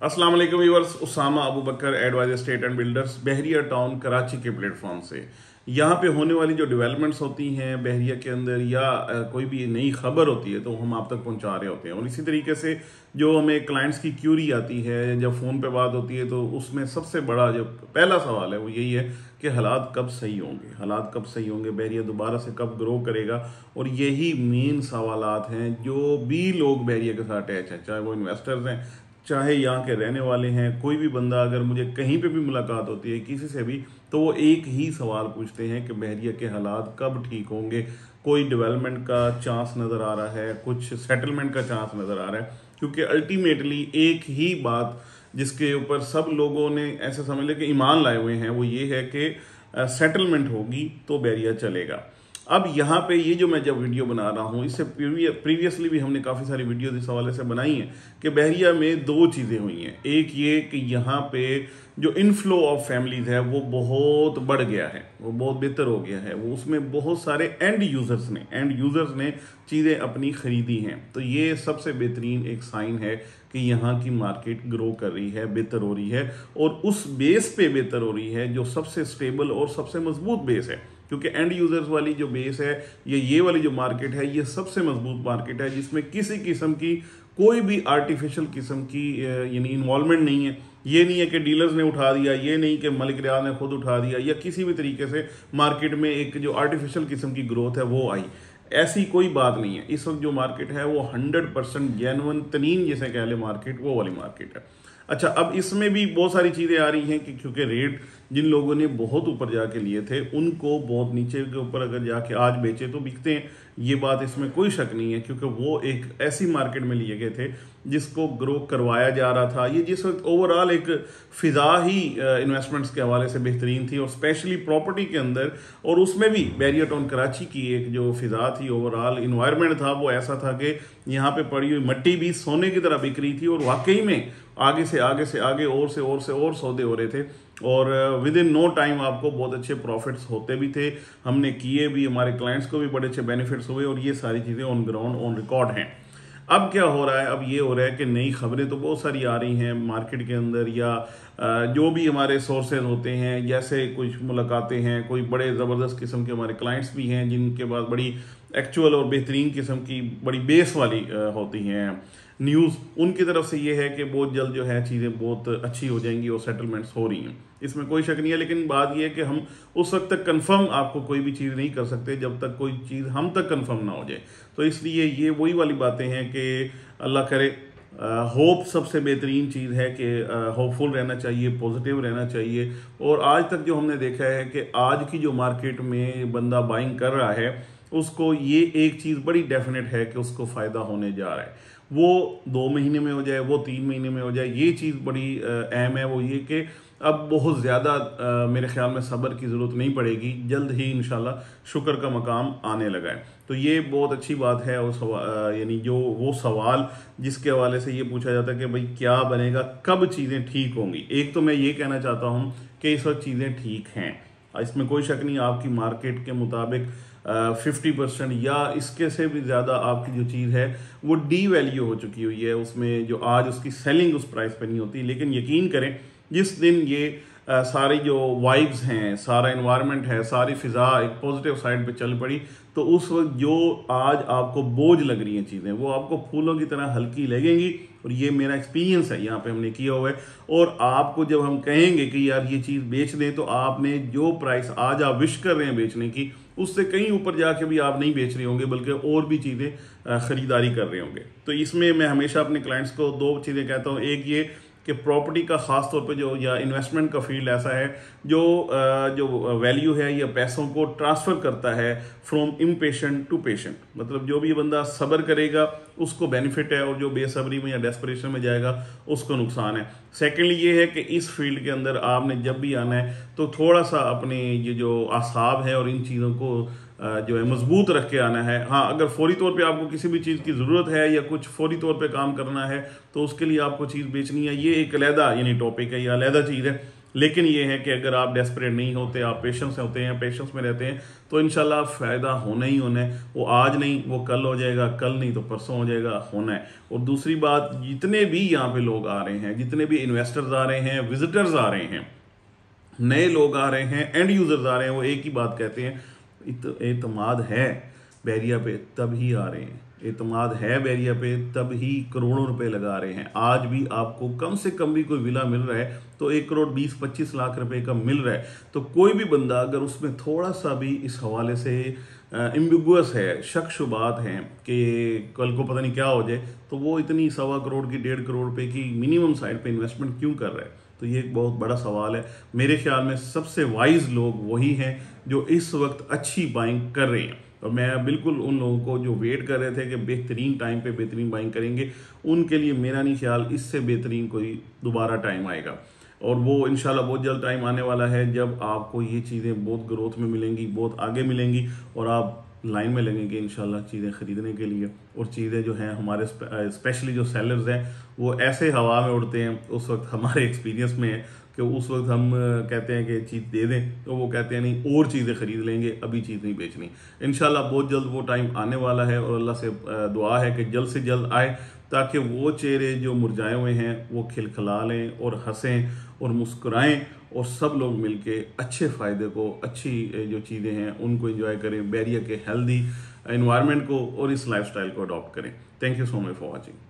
अस्सलाम वालेकुम viewers, Usama Abu Bakar advisor estate and builders Bahria Town Karachi के प्लेटफॉर्म से यहाँ पे होने वाली जो डेवलपमेंट्स होती हैं बहरिया के अंदर या कोई भी नई खबर होती है तो हम आप तक पहुँचा रहे होते हैं। और इसी तरीके से जो हमें क्लाइंट्स की क्यूरी आती है जब फ़ोन पे बात होती है तो उसमें सबसे बड़ा जो पहला सवाल है वो यही है कि हालात कब सही होंगे, हालात कब सही होंगे, बहरिया दोबारा से कब ग्रो करेगा। और यही मेन सवालात हैं जो भी लोग बहरिया के साथ अटैच हैं, चाहे वो इन्वेस्टर्स हैं चाहे यहाँ के रहने वाले हैं। कोई भी बंदा अगर मुझे कहीं पे भी मुलाकात होती है किसी से भी तो वो एक ही सवाल पूछते हैं कि बहरिया के हालात कब ठीक होंगे, कोई डेवलपमेंट का चांस नज़र आ रहा है, कुछ सेटलमेंट का चांस नज़र आ रहा है। क्योंकि अल्टीमेटली एक ही बात जिसके ऊपर सब लोगों ने ऐसा समझ लिया कि ईमान लाए हुए हैं वो ये है कि सेटलमेंट होगी तो बहरिया चलेगा। अब यहाँ पे ये जो मैं जब वीडियो बना रहा हूँ इससे प्रीवियसली भी हमने काफ़ी सारी वीडियो इस हवाले से बनाई हैं कि बहरिया में दो चीज़ें हुई हैं। एक ये कि यहाँ पे जो इनफ्लो ऑफ फैमिलीज है वो बहुत बढ़ गया है, वो बहुत बेहतर हो गया है, वो उसमें बहुत सारे एंड यूज़र्स ने चीज़ें अपनी ख़रीदी हैं। तो ये सबसे बेहतरीन एक साइन है कि यहाँ की मार्केट ग्रो कर रही है, बेहतर हो रही है और उस बेस पे बेहतर हो रही है जो सबसे स्टेबल और सबसे मजबूत बेस है। क्योंकि एंड यूजर्स वाली जो बेस है ये वाली जो मार्केट है ये सबसे मजबूत मार्केट है जिसमें किसी किस्म की कोई भी आर्टिफिशियल किस्म की यानी इन्वॉल्वमेंट नहीं है। ये नहीं है कि डीलर्स ने उठा दिया, ये नहीं कि मलिक रियाज ने खुद उठा दिया या किसी भी तरीके से मार्केट में एक जो आर्टिफिशियल किस्म की ग्रोथ है वो आई, ऐसी कोई बात नहीं है। इस वक्त जो मार्केट है वो 100% जेन्युइन तरीन जिसे कह ले मार्केट वो वाली मार्केट है। अच्छा, अब इसमें भी बहुत सारी चीज़ें आ रही हैं कि क्योंकि रेट जिन लोगों ने बहुत ऊपर जाके लिए थे उनको बहुत नीचे के ऊपर अगर जाके आज बेचे तो बिकते हैं, ये बात इसमें कोई शक नहीं है। क्योंकि वो एक ऐसी मार्केट में लिए गए थे जिसको ग्रो करवाया जा रहा था। ये जिस वक्त ओवरऑल एक फ़िज़ा ही इन्वेस्टमेंट्स के हवाले से बेहतरीन थी और स्पेशली प्रॉपर्टी के अंदर, और उसमें भी बहरिया टाउन कराची की एक जो फ़िज़ा थी, ओवरऑल इन्वायरमेंट था वो ऐसा था कि यहाँ पे पड़ी हुई मट्टी भी सोने की तरह बिक रही थी और वाकई में आगे से आगे और सौदे हो रहे थे और विद इन नो टाइम आपको बहुत अच्छे प्रॉफिट्स होते भी थे। हमने किए भी, हमारे क्लाइंट्स को भी बड़े अच्छे बेनिफिट्स हुए और ये सारी चीज़ें ऑन ग्राउंड ऑन रिकॉर्ड हैं। अब क्या हो रहा है, अब ये हो रहा है कि नई खबरें तो बहुत सारी आ रही हैं मार्केट के अंदर या जो भी हमारे सोर्सेज होते हैं, जैसे कुछ मुलाकातें हैं, कोई बड़े ज़बरदस्त किस्म के हमारे क्लाइंट्स भी हैं जिनके पास बड़ी एक्चुअल और बेहतरीन किस्म की बड़ी बेस वाली होती हैं न्यूज़, उनकी तरफ से ये है कि बहुत जल्द जो है चीज़ें बहुत अच्छी हो जाएंगी और सेटलमेंट्स हो रही हैं, इसमें कोई शक नहीं है। लेकिन बात यह है कि हम उस वक्त तक कंफर्म आपको कोई भी चीज़ नहीं कर सकते जब तक कोई चीज़ हम तक कंफर्म ना हो जाए। तो इसलिए ये वही वाली बातें हैं कि अल्लाह करे, होप सबसे बेहतरीन चीज़ है कि होपफुल रहना चाहिए, पॉजिटिव रहना चाहिए। और आज तक जो हमने देखा है कि आज की जो मार्केट में बंदा बाइंग कर रहा है उसको ये एक चीज़ बड़ी डेफिनेट है कि उसको फ़ायदा होने जा रहा है। वो 2 महीने में हो जाए, वो 3 महीने में हो जाए, ये चीज़ बड़ी अहम है। वो ये कि अब बहुत ज़्यादा मेरे ख्याल में सब्र की ज़रूरत नहीं पड़ेगी, जल्द ही इंशाल्लाह शुक्र का मकाम आने लगा है। तो ये बहुत अच्छी बात है। उस यानी जो वो सवाल जिसके हवाले से ये पूछा जाता है कि भाई क्या बनेगा, कब चीज़ें ठीक होंगी, एक तो मैं ये कहना चाहता हूँ कि इस वक्त चीज़ें ठीक हैं, इसमें कोई शक नहीं। आपकी मार्केट के मुताबिक 50% या इसके से भी ज़्यादा आपकी जो चीज़ है वो डी वैल्यू हो चुकी हुई है, उसमें जो आज उसकी सेलिंग उस प्राइस पे नहीं होती। लेकिन यकीन करें जिस दिन ये सारी जो वाइब्स हैं, सारा इन्वायरमेंट है, सारी फ़िज़ा एक पॉजिटिव साइड पे चल पड़ी तो उस वक्त जो आज आपको बोझ लग रही हैं चीज़ें वो आपको फूलों की तरह हल्की लगेंगी। और ये मेरा एक्सपीरियंस है, यहाँ पे हमने किया हुआ है। और आपको जब हम कहेंगे कि यार ये चीज़ बेच दें तो आपने जो प्राइस आज आप विश कर रहे हैं बेचने की उससे कहीं ऊपर जाके भी आप नहीं बेच रहे होंगे बल्कि और भी चीज़ें ख़रीदारी कर रहे होंगे। तो इसमें मैं हमेशा अपने क्लाइंट्स को 2 चीज़ें कहता हूँ। एक ये कि प्रॉपर्टी का ख़ास तौर पे जो या इन्वेस्टमेंट का फील्ड ऐसा है जो वैल्यू है या पैसों को ट्रांसफ़र करता है फ्रॉम इम्पेशेंट टू पेशेंट। मतलब जो भी बंदा सब्र करेगा उसको बेनिफिट है और जो बेसब्री में या डेस्परेशन में जाएगा उसको नुकसान है। सेकेंडली ये है कि इस फील्ड के अंदर आपने जब भी आना है तो थोड़ा सा अपने ये जो आसाब है और इन चीज़ों को जो है मजबूत रख के आना है। हाँ, अगर फौरी तौर पे आपको किसी भी चीज़ की ज़रूरत है या कुछ फौरी तौर पे काम करना है तो उसके लिए आपको चीज़ बेचनी है, ये एक अलहदा यानी टॉपिक है या अलहदा चीज़ है। लेकिन ये है कि अगर आप डेस्परेट नहीं होते, आप पेशेंस होते हैं, पेशेंस में रहते हैं, तो इंशाल्लाह फ़ायदा होना ही होना है। वो आज नहीं, वो कल हो जाएगा, कल नहीं तो परसों हो जाएगा, होना है। और दूसरी बात, जितने भी यहाँ पे लोग आ रहे हैं, जितने भी इन्वेस्टर्स आ रहे हैं, विजिटर्स आ रहे हैं, नए लोग आ रहे हैं, एंड यूजर्स आ रहे हैं, वो एक ही बात कहते हैं, एतमाद है बैरिया पे तब ही आ रहे हैं, एतमाद है बैरिया पे तब ही करोड़ों रुपए लगा रहे हैं। आज भी आपको कम से कम भी कोई विला मिल रहा है तो 1 करोड़ 20-25 लाख रुपए का मिल रहा है। तो कोई भी बंदा अगर उसमें थोड़ा सा भी इस हवाले से एम्बिगुअस है, शक शुबात हैं कि कल को पता नहीं क्या हो जाए, तो वो इतनी 1.25 करोड़ की 1.5 करोड़ रुपए की मिनिमम साइड पे इन्वेस्टमेंट क्यों कर रहा है? तो ये एक बहुत बड़ा सवाल है। मेरे ख्याल में सबसे वाइज लोग वही हैं जो इस वक्त अच्छी बाइंग कर रहे हैं। और मैं बिल्कुल उन लोगों को जो वेट कर रहे थे कि बेहतरीन टाइम पे बेहतरीन बाइंग करेंगे, उनके लिए मेरा नहीं ख्याल इससे बेहतरीन कोई दोबारा टाइम आएगा। और वो इंशाल्लाह बहुत जल्द टाइम आने वाला है जब आपको ये चीज़ें बहुत ग्रोथ में मिलेंगी, बहुत आगे मिलेंगी, और आप लाइन में लगेंगे इंशाल्लाह चीज़ें ख़रीदने के लिए। और चीज़ें जो हैं हमारे स्पेशली जो सेलर्स हैं वो ऐसे हवा में उड़ते हैं, उस वक्त हमारे एक्सपीरियंस में है कि उस वक्त हम कहते हैं कि चीज़ दे दें तो वो कहते हैं नहीं और चीज़ें ख़रीद लेंगे, अभी चीज़ नहीं बेचनी। इंशाल्लाह बहुत जल्द वो टाइम आने वाला है और अल्लाह से दुआ है कि जल्द से जल्द आए, ताकि वो चेहरे जो मुरझाए हुए हैं वो खिलखिला लें और हंसें और मुस्कुराएं, और सब लोग मिलके अच्छे फ़ायदे को, अच्छी जो चीज़ें हैं उनको एंजॉय करें, बैरिया के हेल्दी एनवायरनमेंट को और इस लाइफस्टाइल को अडॉप्ट करें। Thank you so much for watching.